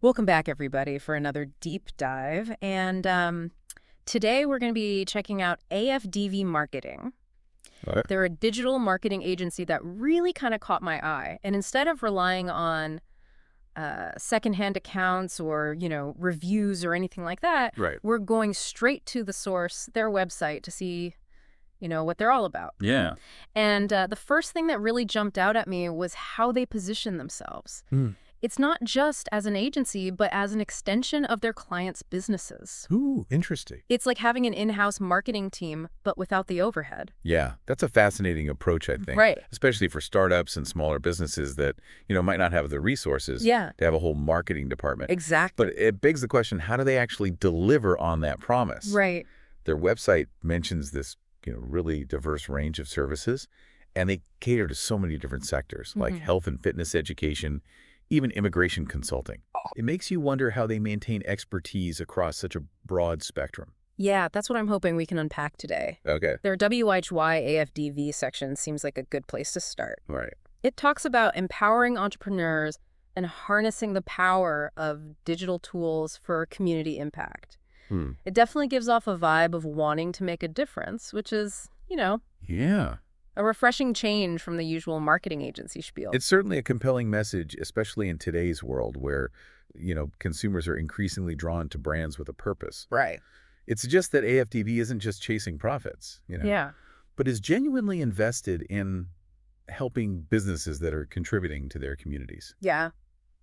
Welcome back, everybody, for another deep dive. And today we're going to be checking out AFDV Marketing. All right. They're a digital marketing agency that really kind of caught my eye. And instead of relying on secondhand accounts or, reviews or anything like that, Right. we're going straight to the source, their website, to see, what they're all about. Yeah. And the first thing that really jumped out at me was how they position themselves. Mm. It's not just as an agency, but as an extension of their clients' businesses. Ooh, interesting. It's like having an in-house marketing team, but without the overhead. Yeah, that's a fascinating approach, I think. Right. Especially for startups and smaller businesses that, might not have the resources Yeah. to have a whole marketing department. Exactly. But it begs the question, how do they actually deliver on that promise? Right. Their website mentions this, really diverse range of services, and they cater to so many different sectors, like health and fitness education, even immigration consulting. It makes you wonder how they maintain expertise across such a broad spectrum. Yeah, that's what I'm hoping we can unpack today. Okay. Their WHY AFDV section seems like a good place to start. All right. It talks about empowering entrepreneurs and harnessing the power of digital tools for community impact. It definitely gives off a vibe of wanting to make a difference, which is, Yeah. a refreshing change from the usual marketing agency spiel. It's certainly a compelling message, especially in today's world where, consumers are increasingly drawn to brands with a purpose. Right. It's just that AFDB isn't just chasing profits, Yeah. but is genuinely invested in helping businesses that are contributing to their communities. Yeah.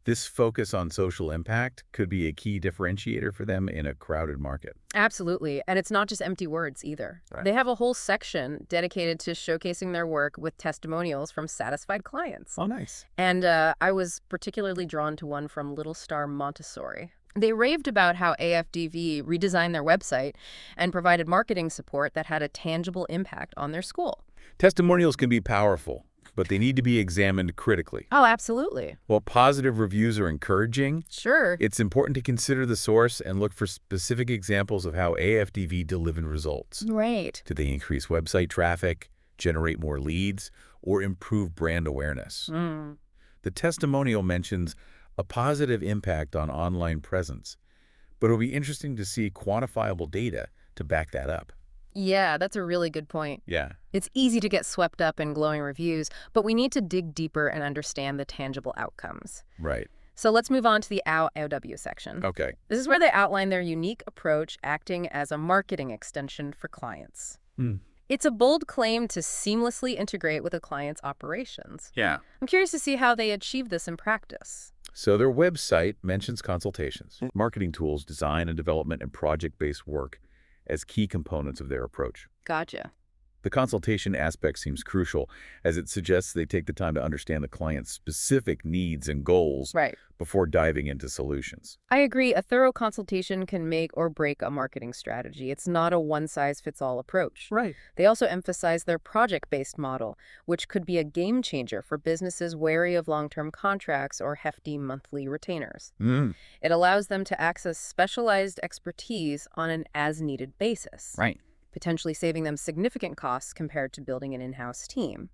This focus on social impact could be a key differentiator for them in a crowded market. Absolutely. And it's not just empty words either. Right. They have a whole section dedicated to showcasing their work with testimonials from satisfied clients. Oh, nice. And I was particularly drawn to one from Little Star Montessori. They raved about how AFDV redesigned their website and provided marketing support that had a tangible impact on their school. Testimonials can be powerful, but they need to be examined critically. Oh, absolutely. While positive reviews are encouraging, Sure. it's important to consider the source and look for specific examples of how AFDV delivered results. Right. Do they increase website traffic, generate more leads, or improve brand awareness? The testimonial mentions a positive impact on online presence, but it'll be interesting to see quantifiable data to back that up. Yeah, that's a really good point. Yeah. It's easy to get swept up in glowing reviews, but we need to dig deeper and understand the tangible outcomes. Right. So let's move on to the OW section. Okay. This is where they outline their unique approach acting as a marketing extension for clients. It's a bold claim to seamlessly integrate with a client's operations. Yeah. I'm curious to see how they achieve this in practice. So their website mentions consultations, marketing tools, design and development, and project-based work as key components of their approach. Gotcha. The consultation aspect seems crucial, as it suggests they take the time to understand the client's specific needs and goals Right. before diving into solutions. I agree. A thorough consultation can make or break a marketing strategy. It's not a one-size-fits-all approach. Right. They also emphasize their project-based model, which could be a game changer for businesses wary of long-term contracts or hefty monthly retainers. It allows them to access specialized expertise on an as-needed basis, Right. potentially saving them significant costs compared to building an in-house team.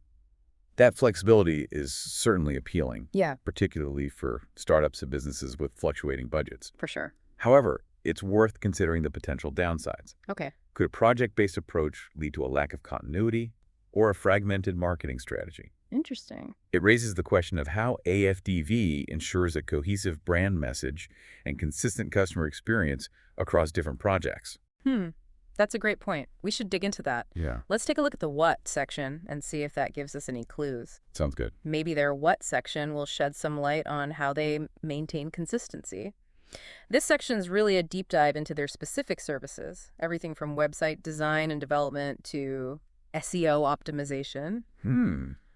That flexibility is certainly appealing, Yeah, particularly for startups and businesses with fluctuating budgets. for sure. However, it's worth considering the potential downsides. Okay. Could a project-based approach lead to a lack of continuity or a fragmented marketing strategy? Interesting. It raises the question of how AFDV ensures a cohesive brand message and consistent customer experience across different projects. That's a great point. We should dig into that. Yeah. Let's take a look at the what section and see if that gives us any clues. Sounds good. Maybe their what section will shed some light on how they maintain consistency. This section is really a deep dive into their specific services, everything from website design and development to SEO optimization,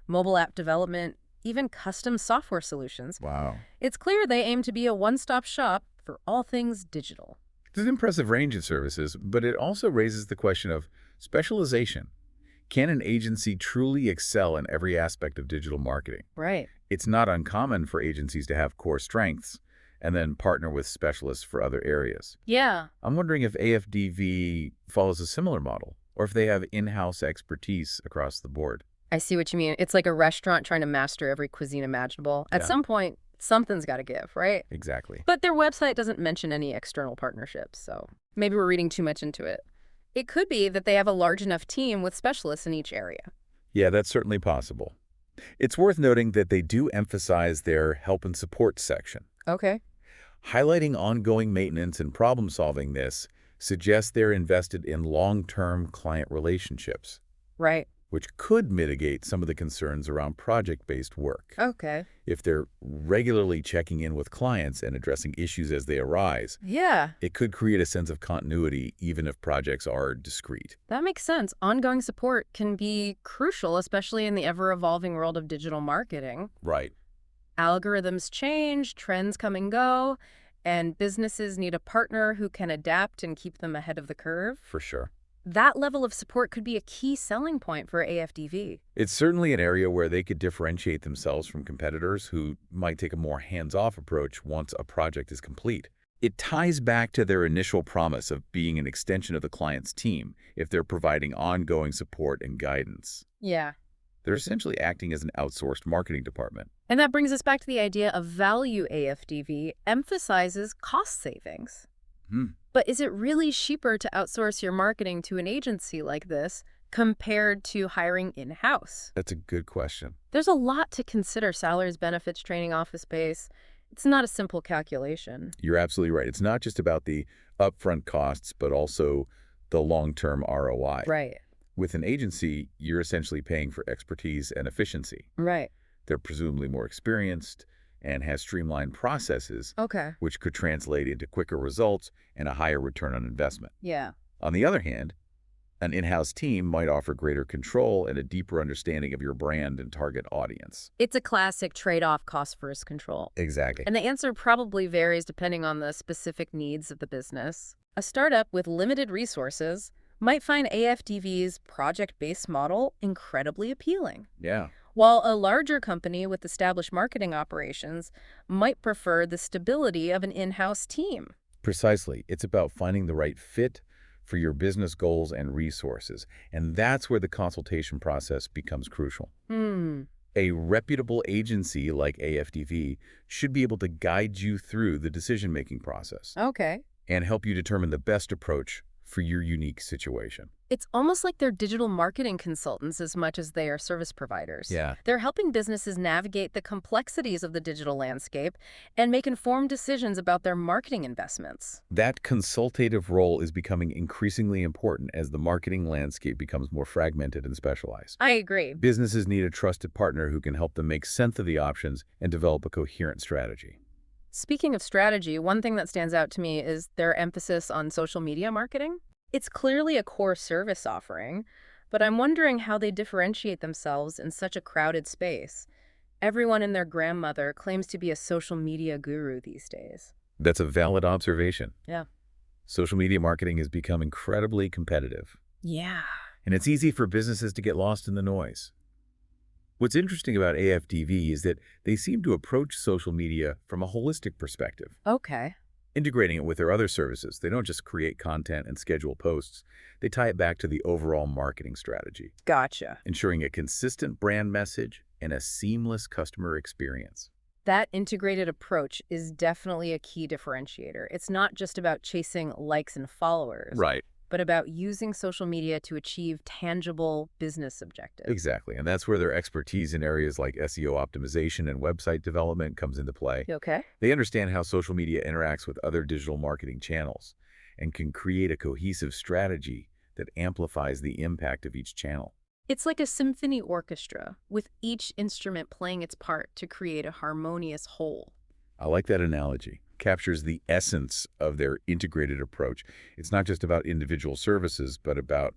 mobile app development, even custom software solutions. Wow. It's clear they aim to be a one-stop shop for all things digital. It's an impressive range of services, but it also raises the question of specialization. Can an agency truly excel in every aspect of digital marketing? Right. It's not uncommon for agencies to have core strengths and then partner with specialists for other areas. Yeah. I'm wondering if AFDV follows a similar model, or if they have in-house expertise across the board. I see what you mean. It's like a restaurant trying to master every cuisine imaginable. At Yeah. some point, Something's got to give, right? Exactly. But their website doesn't mention any external partnerships, so maybe we're reading too much into it. It could be that they have a large enough team with specialists in each area. Yeah, that's certainly possible. It's worth noting that they do emphasize their help and support section. Okay. Highlighting ongoing maintenance and problem-solving this suggests they're invested in long-term client relationships, Right. which could mitigate some of the concerns around project-based work. Okay. If they're regularly checking in with clients and addressing issues as they arise, Yeah, it could create a sense of continuity even if projects are discrete. that makes sense. Ongoing support can be crucial, especially in the ever-evolving world of digital marketing. Right. Algorithms change, trends come and go, and businesses need a partner who can adapt and keep them ahead of the curve. For sure. That level of support could be a key selling point for AFDV. It's certainly an area where they could differentiate themselves from competitors who might take a more hands-off approach once a project is complete. It ties back to their initial promise of being an extension of the client's team if they're providing ongoing support and guidance. Yeah. They're essentially acting as an outsourced marketing department. And that brings us back to the idea of value. AFDV emphasizes cost savings. Hmm. But is it really cheaper to outsource your marketing to an agency like this compared to hiring in-house? That's a good question. There's a lot to consider: salaries, benefits, training, office space. It's not a simple calculation. You're absolutely right. It's not just about the upfront costs, but also the long-term ROI. Right. With an agency, you're essentially paying for expertise and efficiency. Right. They're presumably more experienced and has streamlined processes, Okay. which could translate into quicker results and a higher return on investment. Yeah. On the other hand, an in-house team might offer greater control and a deeper understanding of your brand and target audience. It's a classic trade-off: cost versus control. Exactly. And the answer probably varies depending on the specific needs of the business. A startup with limited resources might find AFDV's project-based model incredibly appealing, Yeah. while a larger company with established marketing operations might prefer the stability of an in-house team. Precisely. It's about finding the right fit for your business goals and resources. And that's where the consultation process becomes crucial. A reputable agency like AFDV should be able to guide you through the decision-making process Okay. and help you determine the best approach for your unique situation. It's almost like they're digital marketing consultants as much as they are service providers. Yeah. They're helping businesses navigate the complexities of the digital landscape and make informed decisions about their marketing investments. That consultative role is becoming increasingly important as the marketing landscape becomes more fragmented and specialized. I agree. Businesses need a trusted partner who can help them make sense of the options and develop a coherent strategy. Speaking of strategy, one thing that stands out to me is their emphasis on social media marketing. It's clearly a core service offering, but I'm wondering how they differentiate themselves in such a crowded space. Everyone and their grandmother claims to be a social media guru these days. That's a valid observation. Yeah. Social media marketing has become incredibly competitive, Yeah. and it's easy for businesses to get lost in the noise. What's interesting about AFDV is that they seem to approach social media from a holistic perspective, Okay. integrating it with their other services. They don't just create content and schedule posts. They tie it back to the overall marketing strategy, Gotcha. ensuring a consistent brand message and a seamless customer experience. That integrated approach is definitely a key differentiator. It's not just about chasing likes and followers, Right. but about using social media to achieve tangible business objectives. Exactly. And that's where their expertise in areas like SEO optimization and website development comes into play. You okay? They understand how social media interacts with other digital marketing channels and can create a cohesive strategy that amplifies the impact of each channel. It's like a symphony orchestra, with each instrument playing its part to create a harmonious whole. I like that analogy. Captures the essence of their integrated approach. It's not just about individual services, but about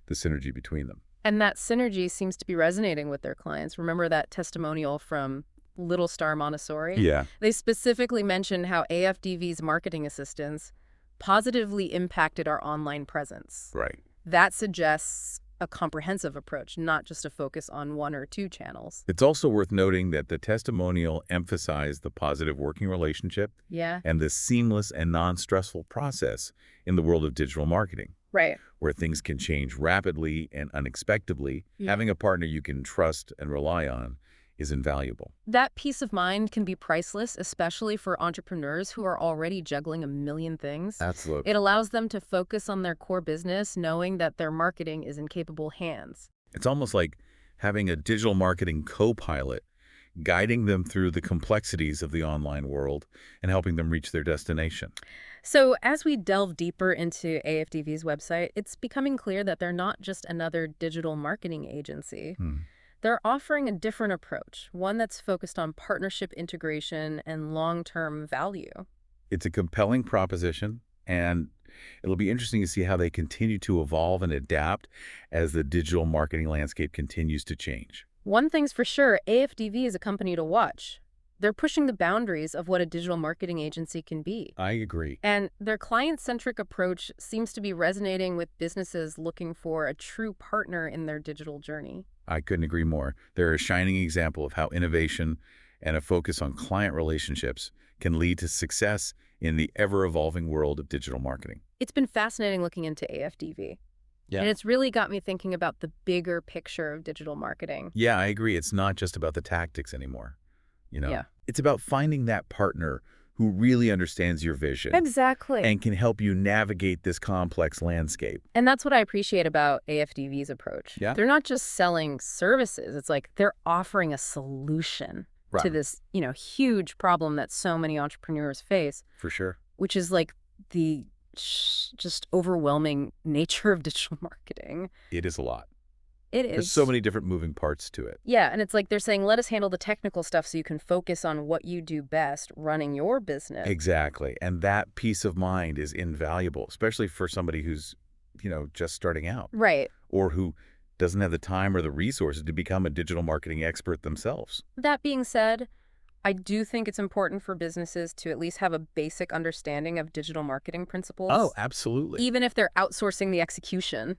the synergy between them. And that synergy seems to be resonating with their clients. Remember that testimonial from Little Star Montessori? Yeah. They specifically mentioned how AFDV's marketing assistants positively impacted our online presence. Right. That suggests a comprehensive approach, not just a focus on one or two channels. It's also worth noting that the testimonial emphasized the positive working relationship Yeah. and the seamless and non-stressful process in the world of digital marketing, Right. where things can change rapidly and unexpectedly. Yeah. Having a partner you can trust and rely on is invaluable. That peace of mind can be priceless, especially for entrepreneurs who are already juggling a million things. Absolutely. It allows them to focus on their core business, knowing that their marketing is in capable hands. It's almost like having a digital marketing co-pilot guiding them through the complexities of the online world and helping them reach their destination. So, as we delve deeper into AFDV's website, it's becoming clear that they're not just another digital marketing agency. Hmm. They're offering a different approach, one that's focused on partnership integration and long-term value. It's a compelling proposition, and it'll be interesting to see how they continue to evolve and adapt as the digital marketing landscape continues to change. One thing's for sure, AFDV is a company to watch. They're pushing the boundaries of what a digital marketing agency can be. I agree. And their client-centric approach seems to be resonating with businesses looking for a true partner in their digital journey. I couldn't agree more. They're a shining example of how innovation and a focus on client relationships can lead to success in the ever-evolving world of digital marketing. It's been fascinating looking into AFDV. Yeah. And it's really got me thinking about the bigger picture of digital marketing. Yeah, I agree. It's not just about the tactics anymore. Yeah. It's about finding that partner who really understands your vision Exactly. and can help you navigate this complex landscape. And that's what I appreciate about AFDV's approach. Yeah. They're not just selling services. It's like they're offering a solution to Right. this, huge problem that so many entrepreneurs face, For sure. which is like the just overwhelming nature of digital marketing. It is a lot. It There's is. so many different moving parts to it. Yeah, and it's like they're saying, let us handle the technical stuff so you can focus on what you do best, running your business. Exactly. And that peace of mind is invaluable, especially for somebody who's, just starting out Right. or who doesn't have the time or the resources to become a digital marketing expert themselves. That being said, I do think it's important for businesses to at least have a basic understanding of digital marketing principles. Oh, absolutely. Even if they're outsourcing the execution,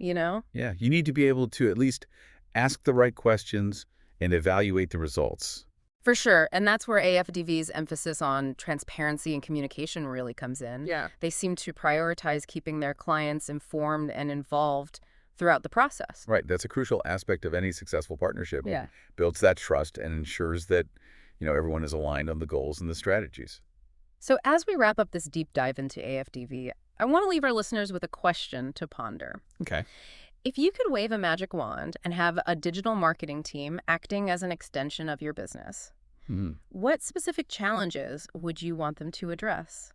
Yeah, you need to be able to at least ask the right questions and evaluate the results. For sure. And that's where AFDV's emphasis on transparency and communication really comes in. Yeah. They seem to prioritize keeping their clients informed and involved throughout the process. Right. That's a crucial aspect of any successful partnership. Yeah. It builds that trust and ensures that, everyone is aligned on the goals and the strategies. So as we wrap up this deep dive into AFDV, I want to leave our listeners with a question to ponder. Okay. If you could wave a magic wand and have a digital marketing team acting as an extension of your business, what specific challenges would you want them to address?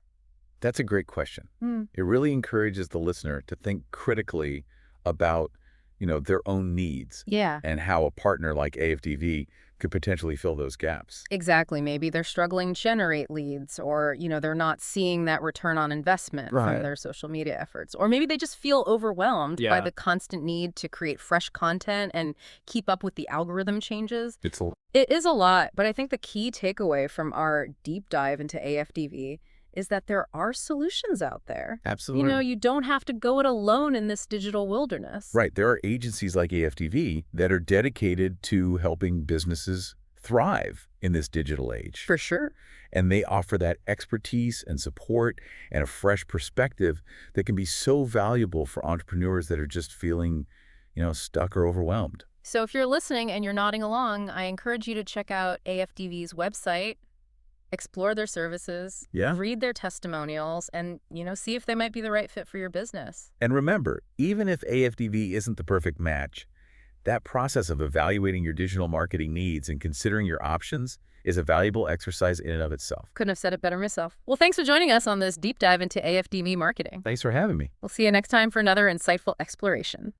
That's a great question. It really encourages the listener to think critically about, their own needs Yeah. and how a partner like AFDV could potentially fill those gaps. Exactly. Maybe they're struggling to generate leads, or, they're not seeing that return on investment Right. from their social media efforts. Or maybe they just feel overwhelmed by Yeah. the constant need to create fresh content and keep up with the algorithm changes. It's It is a lot, but I think the key takeaway from our deep dive into AFDV is that there are solutions out there. absolutely You don't have to go it alone in this digital wilderness. right. There are agencies like AFDV that are dedicated to helping businesses thrive in this digital age. For sure. And they offer that expertise and support and a fresh perspective that can be so valuable for entrepreneurs that are just feeling, stuck or overwhelmed. So if you're listening and you're nodding along, I encourage you to check out AFDV's website, explore their services, Yeah. read their testimonials, and, see if they might be the right fit for your business. And remember, even if AFDV isn't the perfect match, that process of evaluating your digital marketing needs and considering your options is a valuable exercise in and of itself. Couldn't have said it better myself. Well, thanks for joining us on this deep dive into AFDV marketing. Thanks for having me. We'll see you next time for another insightful exploration.